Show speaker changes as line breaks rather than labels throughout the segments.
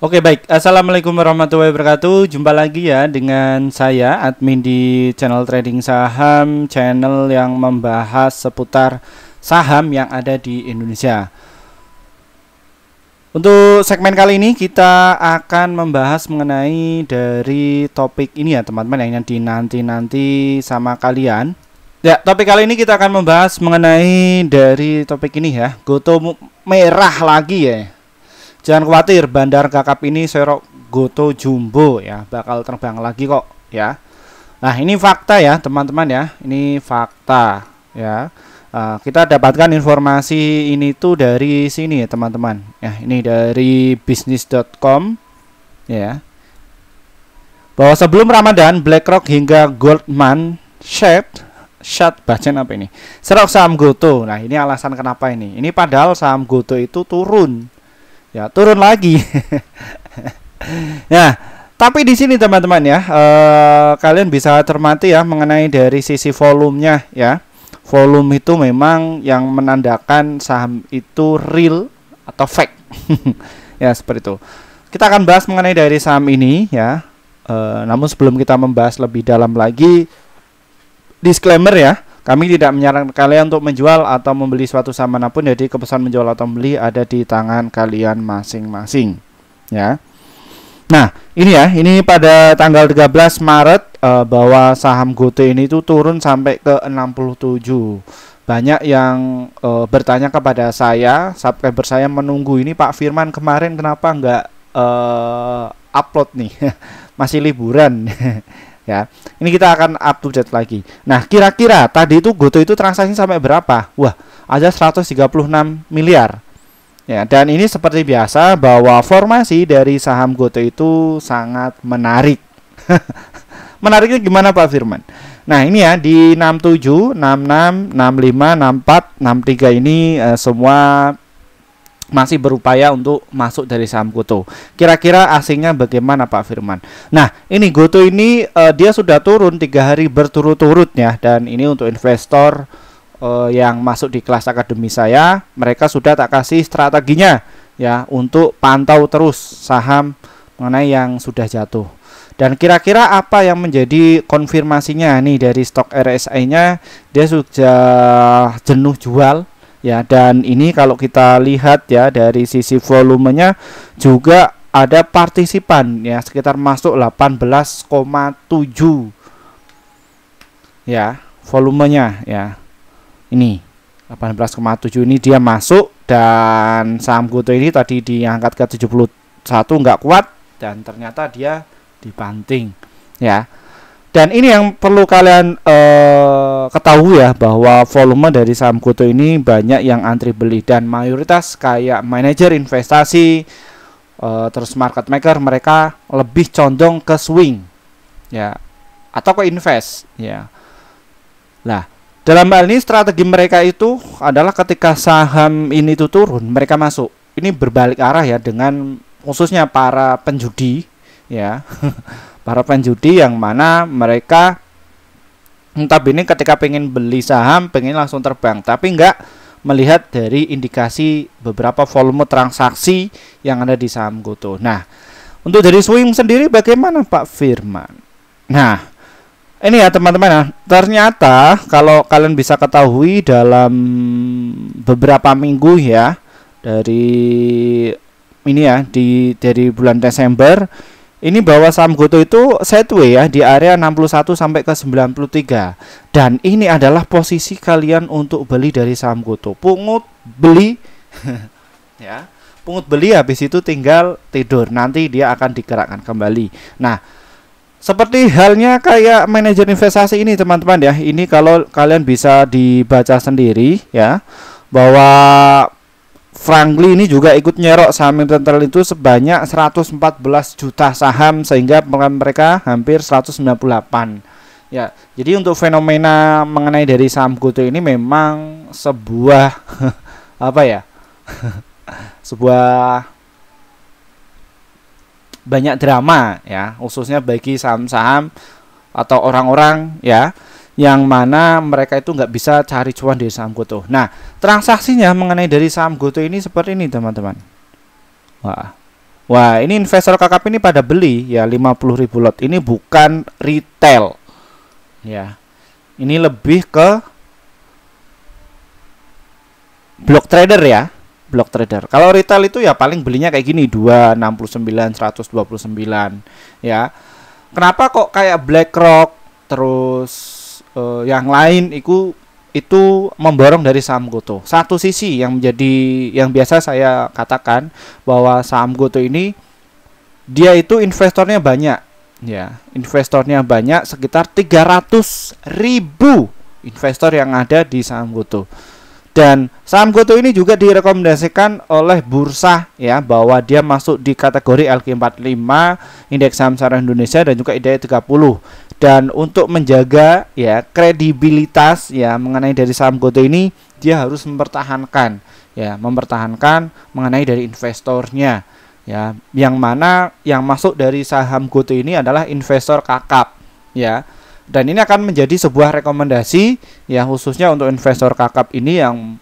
Oke, baik. Assalamualaikum warahmatullahi wabarakatuh. Jumpa lagi ya dengan saya, admin di channel trading saham, channel yang membahas seputar saham yang ada di Indonesia. Untuk segmen kali ini kita akan membahas mengenai dari topik ini ya teman-teman, yang dinanti-nanti sama kalian. Ya, topik kali ini kita akan membahas mengenai dari topik ini ya, GoTo merah lagi ya. Jangan khawatir, bandar kakap ini serok GoTo jumbo ya, bakal terbang lagi kok ya. Nah, ini fakta ya teman-teman ya, ini fakta ya. Kita dapatkan informasi ini tuh dari sini ya teman-teman ya, ini dari bisnis.com ya, bahwa sebelum Ramadan BlackRock hingga Goldman Sachs bacaan apa ini, serok saham GoTo. Nah, ini alasan kenapa ini padahal saham GoTo itu turun ya, turun lagi. Ya, tapi di sini teman-teman ya, kalian bisa cermati ya mengenai dari sisi volumenya ya. Volume itu memang yang menandakan saham itu real atau fake. Ya, seperti itu. Kita akan bahas mengenai dari saham ini ya. Namun sebelum kita membahas lebih dalam lagi, disclaimer ya, kami tidak menyarankan kalian untuk menjual atau membeli suatu saham manapun. Jadi keputusan menjual atau membeli ada di tangan kalian masing-masing ya. Nah, ini ya, ini pada tanggal 13 Maret bahwa saham GoTo ini tuh turun sampai ke 67. Banyak yang bertanya kepada saya, subscriber saya menunggu ini, Pak Firman kemarin kenapa nggak upload nih? Masih liburan. Ya, ini kita akan up to date lagi. Nah, kira-kira tadi itu GoTo itu transaksi sampai berapa? Wah, ada 136 miliar. Ya, dan ini seperti biasa bahwa formasi dari saham GoTo itu sangat menarik. Menariknya gimana Pak Firman? Nah, ini ya di 67, 66, 65, 64, 63 ini semua masih berupaya untuk masuk dari saham GoTo. Kira-kira asingnya bagaimana Pak Firman? Nah, ini GoTo ini dia sudah turun 3 hari berturut-turut ya, dan ini untuk investor yang masuk di kelas akademi saya, mereka sudah tak kasih strateginya ya untuk pantau terus saham mengenai yang sudah jatuh. Dan kira-kira apa yang menjadi konfirmasinya nih dari stok RSI-nya, dia sudah jenuh jual ya, dan ini kalau kita lihat ya dari sisi volumenya juga ada partisipan ya, sekitar masuk 18,7 ya volumenya ya. Ini 18,7 ini dia masuk, dan saham GoTo ini tadi diangkat ke 71 nggak kuat, dan ternyata dia dibanting ya. Dan ini yang perlu kalian ketahui ya, bahwa volume dari saham GoTo ini banyak yang antri beli, dan mayoritas kayak manajer investasi terus market maker, mereka lebih condong ke swing ya atau ke invest ya. Nah, dalam hal ini strategi mereka itu adalah ketika saham ini tuh turun, mereka masuk. Ini berbalik arah ya, dengan khususnya para penjudi ya. Para penjudi yang mana mereka entah ini ketika pengen beli saham, pengen langsung terbang, tapi enggak melihat dari indikasi beberapa volume transaksi yang ada di saham GoTo. Nah, untuk dari swing sendiri bagaimana Pak Firman? Nah, ini ya teman-teman ya, ternyata kalau kalian bisa ketahui dalam beberapa minggu ya, dari ini ya, dari bulan Desember ini, bahwa saham GoTo itu sideways ya di area 61 sampai ke 93, dan ini adalah posisi kalian untuk beli dari saham GoTo. Pungut beli ya, pungut beli, habis itu tinggal tidur, nanti dia akan digerakkan kembali. Nah, seperti halnya kayak manajer investasi ini teman-teman ya, ini kalau kalian bisa dibaca sendiri ya, bahwa Frankly ini juga ikut nyerok saham Intel itu sebanyak 114 juta saham, sehingga mereka hampir 198 ya. Jadi untuk fenomena mengenai dari saham GoTo ini memang sebuah apa ya, sebuah banyak drama ya, khususnya bagi saham-saham atau orang-orang ya, yang mana mereka itu nggak bisa cari cuan dari saham GoTo. Nah, transaksinya mengenai dari saham GoTo ini seperti ini teman-teman. Wah, Wah, ini investor kakap ini pada beli ya 50.000 lot. Ini bukan retail. Ya. Ini lebih ke block trader ya. Block trader. Kalau retail itu ya paling belinya kayak gini 269 129 ya. Kenapa kok kayak BlackRock terus yang lain itu memborong dari saham GoTo. Satu sisi yang biasa saya katakan bahwa saham GoTo ini dia itu investornya banyak ya. Investornya banyak sekitar 300.000 investor yang ada di saham GoTo. Dan saham GoTo ini juga direkomendasikan oleh bursa ya, bahwa dia masuk di kategori LQ45, Indeks Saham Syariah Indonesia, dan juga IDX 30. Dan untuk menjaga ya kredibilitas ya mengenai dari saham GoTo ini, dia harus mempertahankan mengenai dari investornya ya, yang mana yang masuk dari saham GoTo ini adalah investor kakap ya. Dan ini akan menjadi sebuah rekomendasi ya, khususnya untuk investor kakap ini yang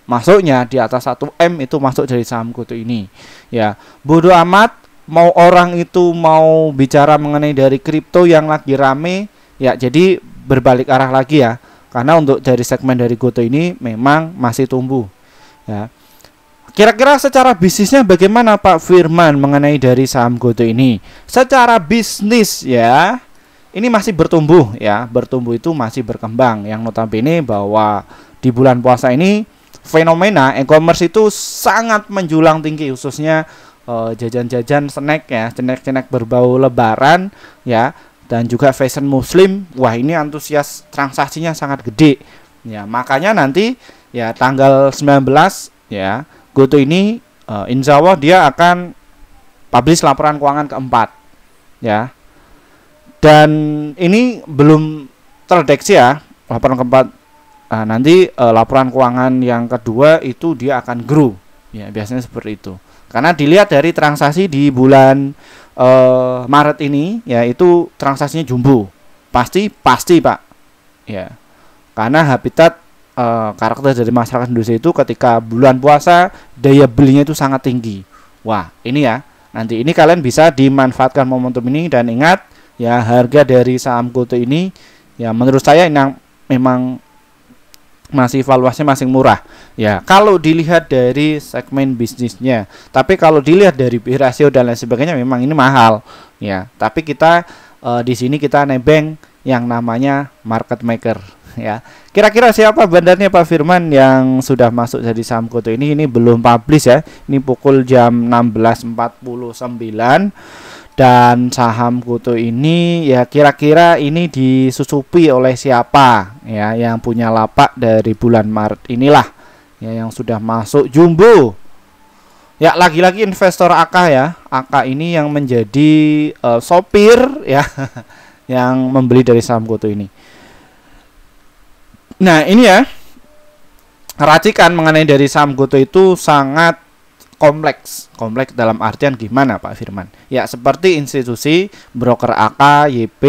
masuknya di atas 1M itu masuk dari saham GoTo ini ya. Bodoh amat mau orang itu mau bicara mengenai dari kripto yang lagi rame ya, jadi berbalik arah lagi ya, karena untuk dari segmen dari GoTo ini memang masih tumbuh ya. Kira-kira secara bisnisnya bagaimana Pak Firman mengenai dari saham GoTo ini? Secara bisnis ya, ini masih bertumbuh ya, bertumbuh itu masih berkembang. Yang notabene bahwa di bulan puasa ini fenomena e-commerce itu sangat menjulang tinggi, khususnya jajan-jajan snack ya, snack-snack berbau lebaran ya, dan juga fashion muslim. Wah, ini antusias transaksinya sangat gede ya. Makanya nanti ya tanggal 19 ya, GoTo ini insya Allah dia akan publish laporan keuangan keempat ya. Dan ini belum terdeteksi ya laporan keempat. Nanti laporan keuangan yang kedua itu dia akan grow ya, biasanya seperti itu. Karena dilihat dari transaksi di bulan Maret ini ya, itu transaksinya jumbo. Pasti Pak ya. Karena habitat karakter dari masyarakat Indonesia itu ketika bulan puasa daya belinya itu sangat tinggi. Wah, ini ya. Nanti ini kalian bisa dimanfaatkan momentum ini, dan ingat ya, harga dari saham GoTo ini ya menurut saya yang memang masih valuasinya masih murah ya kalau dilihat dari segmen bisnisnya. Tapi kalau dilihat dari P/E ratio dan lain sebagainya memang ini mahal ya. Tapi kita di sini kita nebeng yang namanya market maker ya. Kira-kira siapa bandarnya Pak Firman yang sudah masuk dari saham GoTo ini? Ini belum publish ya. Ini pukul jam 16.49. Dan saham GoTo ini ya kira-kira ini disusupi oleh siapa ya, yang punya lapak dari bulan Maret inilah ya, yang sudah masuk jumbo ya. Lagi-lagi investor AK ya, AK ini yang menjadi sopir ya yang membeli dari saham GoTo ini. Nah ini ya, racikan mengenai dari saham GoTo itu sangat kompleks dalam artian gimana Pak Firman? Ya seperti institusi broker AK, YP,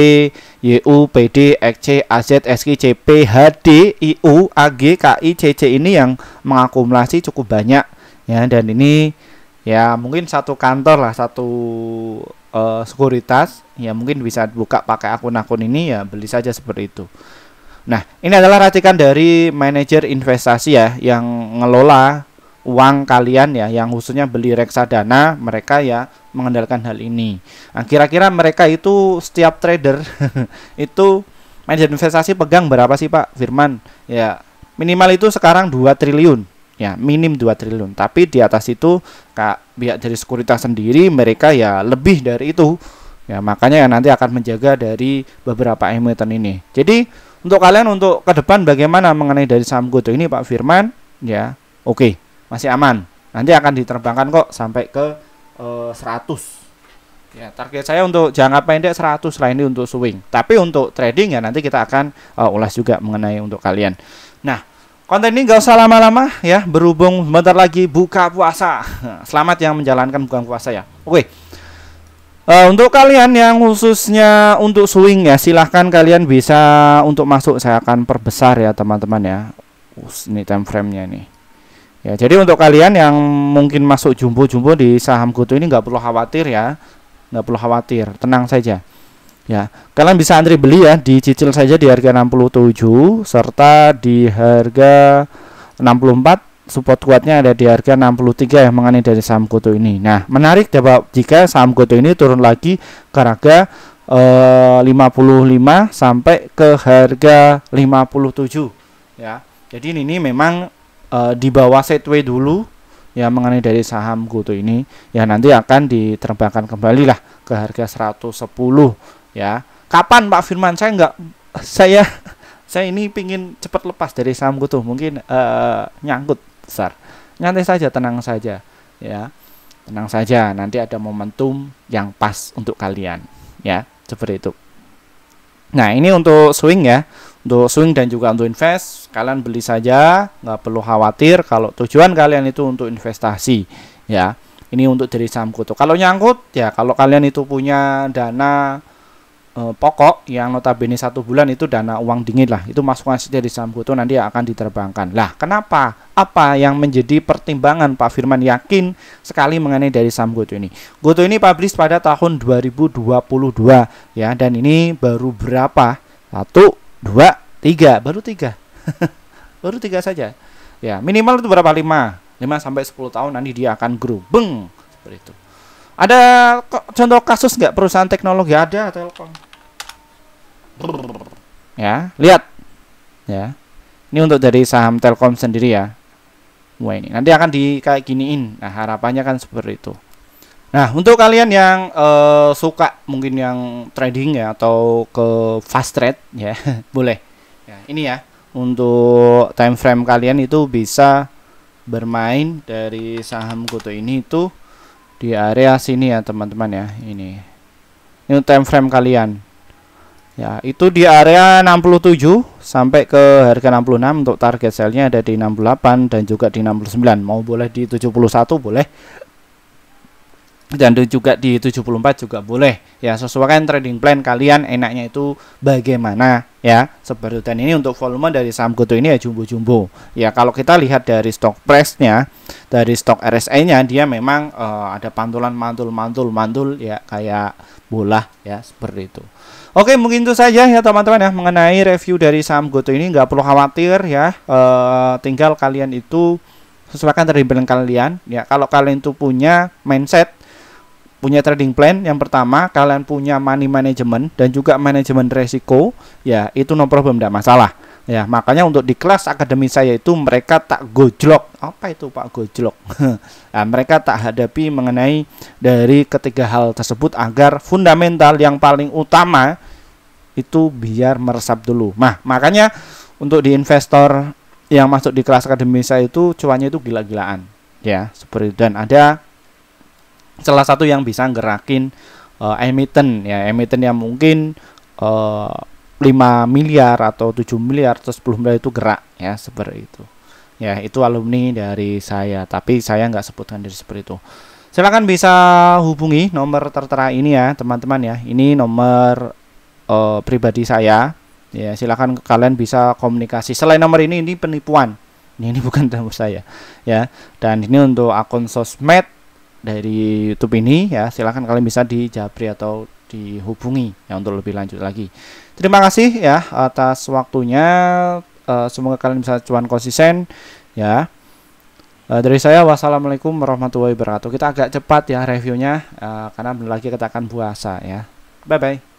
YU, PD, XC, AZ, SK, CP, HD, IU, AG, KI, CC ini yang mengakumulasi cukup banyak ya. Dan ini ya mungkin satu kantor lah, satu sekuritas ya, mungkin bisa buka pakai akun-akun ini ya, beli saja seperti itu. Nah ini adalah racikan dari manajer investasi ya, yang ngelola uang kalian ya, yang khususnya beli reksadana, mereka ya mengendalikan hal ini. Nah, kira-kira mereka itu setiap trader itu manajer investasi pegang berapa sih Pak Firman? Ya minimal itu sekarang 2 triliun ya, minim 2 triliun. Tapi di atas itu pihak dari sekuritas sendiri mereka ya lebih dari itu ya. Makanya ya nanti akan menjaga dari beberapa emiten ini. Jadi untuk kalian untuk ke depan bagaimana mengenai dari saham GoTo ini Pak Firman ya? Oke. Masih aman. Nanti akan diterbangkan kok sampai ke 100. Ya, target saya untuk jangka pendek 100 lah ini untuk swing. Tapi untuk trading ya nanti kita akan ulas juga mengenai untuk kalian. Nah, konten ini gak usah lama-lama ya, berhubung bentar lagi buka puasa. Selamat yang menjalankan buka puasa ya. Oke. Untuk kalian yang khususnya untuk swing ya, silahkan kalian bisa untuk masuk. Saya akan perbesar ya teman-teman ya. Ini time frame-nya nih. Ya, jadi untuk kalian yang mungkin masuk jumbo-jumbo di saham GoTo ini nggak perlu khawatir ya, nggak perlu khawatir, tenang saja. Ya, kalian bisa antri beli ya, dicicil saja di harga 67 serta di harga 64. Support kuatnya ada di harga 63 yang mengenai dari saham GoTo ini. Nah, menarik dapat jika saham GoTo ini turun lagi ke harga 55 sampai ke harga 57 ya. Jadi ini memang di bawah sideways dulu ya mengenai dari saham GoTo ini ya, nanti akan diterbangkan kembali lah ke harga 110 ya. Kapan Pak Firman? Saya ini pingin cepat lepas dari saham GoTo, mungkin nyangkut besar. Nyantai saja, tenang saja ya. Tenang saja, nanti ada momentum yang pas untuk kalian ya, seperti itu. Nah, ini untuk swing ya. Untuk swing dan juga untuk invest, kalian beli saja, nggak perlu khawatir kalau tujuan kalian itu untuk investasi ya. Ini untuk dari saham GoTo. Kalau nyangkut ya, kalau kalian itu punya dana pokok yang notabene 1 bulan itu dana uang dingin lah, itu masukkan saja di saham GoTo, nanti akan diterbangkan. Lah, kenapa? Apa yang menjadi pertimbangan Pak Firman yakin sekali mengenai dari saham GoTo ini? GoTo ini publish pada tahun 2022 ya, dan ini baru berapa? 1, 2, 3, baru 3. Baru 3 saja. Ya, minimal itu berapa? 5 sampai 10 tahun nanti dia akan grow. Beng, seperti itu. Ada contoh kasus nggak perusahaan teknologi? Ada, Telkom. Ya, lihat. Ya. Ini untuk dari saham Telkom sendiri ya. Wah, ini nanti akan kayak giniin. Nah, harapannya kan seperti itu. Nah, untuk kalian yang suka mungkin yang trading ya atau ke fast trade ya, boleh. Ya, ini ya, untuk time frame kalian itu bisa bermain dari saham GoTo ini itu di area sini ya, teman-teman ya. Ini time frame kalian. Ya, itu di area 67 sampai ke harga 66. Untuk target sell-nya ada di 68 dan juga di 69. Mau boleh di 71 boleh. Dan juga di 74 juga boleh ya, sesuaikan trading plan kalian enaknya itu bagaimana ya, seperti itu. Dan ini untuk volume dari saham GoTo ini ya jumbo-jumbo ya. Kalau kita lihat dari stock price-nya, dari stock RSI-nya, dia memang ada pantulan mantul ya, kayak bola ya, seperti itu. Oke, mungkin itu saja ya teman-teman ya mengenai review dari saham GoTo ini. Nggak perlu khawatir ya, tinggal kalian itu sesuaikan trading plan kalian ya. Kalau kalian itu punya mindset, punya trading plan, yang pertama kalian punya money management dan juga manajemen resiko ya, itu no problem, tidak masalah ya. Makanya untuk di kelas akademi saya itu mereka tak gojlok. Apa itu Pak gojlok? Nah, mereka tak hadapi mengenai dari ketiga hal tersebut agar fundamental yang paling utama itu biar meresap dulu. Nah, makanya untuk di investor yang masuk di kelas akademi saya itu cuannya itu gila-gilaan ya, seperti itu. Dan ada salah satu yang bisa gerakin emiten ya, emiten yang mungkin 5 miliar atau 7 miliar atau 10 miliar itu gerak ya, seperti itu ya. Itu alumni dari saya, tapi saya nggak sebutkan dari seperti itu. Silakan bisa hubungi nomor tertera ini ya teman-teman ya. Ini nomor pribadi saya ya, silakan kalian bisa komunikasi. Selain nomor ini penipuan, ini bukan nomor saya ya. Dan ini untuk akun sosmed dari YouTube ini ya, silahkan kalian bisa dijabri atau dihubungi ya untuk lebih lanjut lagi. Terima kasih ya atas waktunya, semoga kalian bisa cuan konsisten ya. Dari saya, wassalamualaikum warahmatullahi wabarakatuh. Kita agak cepat ya reviewnya karena bentar lagi kita akan puasa ya. Bye bye.